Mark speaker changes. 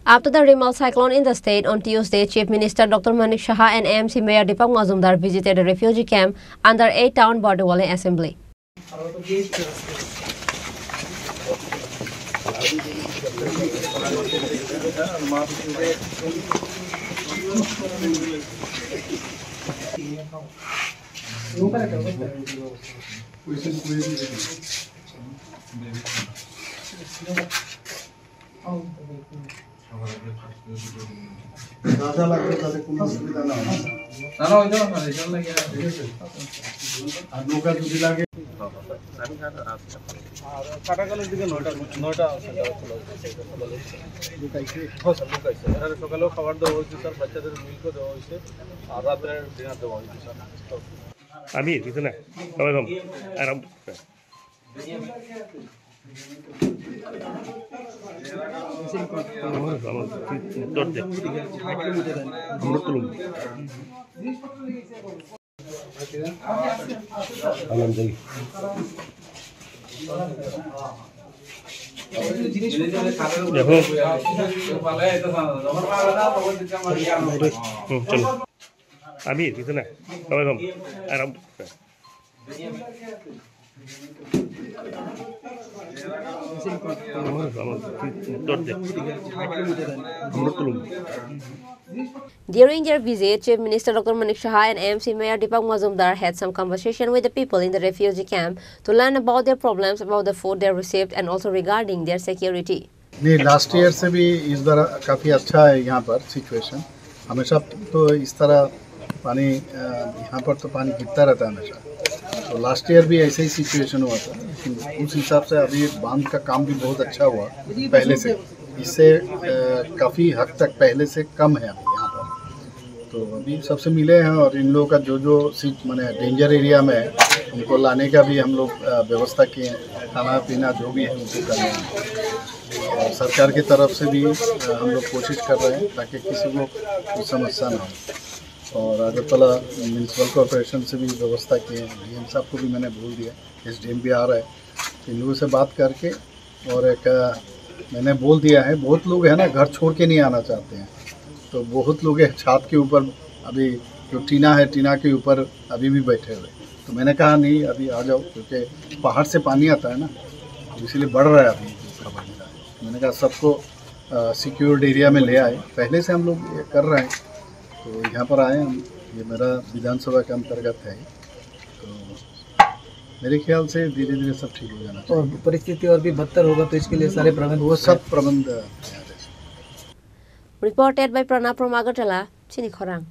Speaker 1: After the Rimal cyclone in the state on Tuesday, Chief Minister Dr. Manik Shah and AMC Mayor Deepak Mazumdar visited a refugee camp under a town Bordewali Assembly. During their visit, Chief Minister Dr. Manik Shah and AMC Mayor Deepak Mazumdar had some conversation with the people in the refugee camp to learn about their problems, about the food they received, and also regarding their security.
Speaker 2: Last year से भी इस बार काफ़ी अच्छा है यहाँ पर situation. हमेशा तो इस तरह पानी यहाँ पर तो पानी गिरता रहता है हमेशा। तो लास्ट ईयर भी ऐसे ही सिचुएशन हुआ था, लेकिन उस हिसाब से अभी बांध का काम भी बहुत अच्छा हुआ पहले से। इससे काफ़ी हद तक पहले से कम है अभी यहाँ पर। तो अभी सबसे मिले हैं और इन लोगों का जो माने डेंजर एरिया में है उनको लाने का भी हम लोग व्यवस्था किए हैं। खाना पीना जो भी है उनको कर रहे हैं और सरकार की तरफ से भी हम लोग कोशिश कर रहे हैं ताकि किसी को कोई समस्या ना हो। और अगरतला म्यूनसिपल कॉर्पोरेशन से भी व्यवस्था किए हैं। डीएम साहब को भी मैंने बोल दिया, एसडीएम भी आ रहा है। इन लोगों से बात करके और एक मैंने बोल दिया है, बहुत लोग हैं ना घर छोड़ के नहीं आना चाहते हैं। तो बहुत लोग हैं छत के ऊपर, अभी जो टीना है टीना के ऊपर अभी भी बैठे हुए। तो मैंने कहा नहीं अभी आ जाओ, क्योंकि पहाड़ से पानी आता है ना, तो इसीलिए बढ़ रहा है अभी खबर मिला है। मैंने कहा सबको सिक्योर्ड एरिया में ले आए, पहले से हम लोग ये कर रहे हैं। तो यहाँ पर आए हम, ये मेरा विधानसभा के अंतर्गत है। तो मेरे ख्याल से धीरे धीरे सब ठीक हो जाना चाहिए।
Speaker 3: और परिस्थिति और भी बदतर होगा तो इसके लिए सारे प्रबंध,
Speaker 2: वो सब प्रबंध।
Speaker 1: Reported by Pranab from Agartala, Chini Khorang.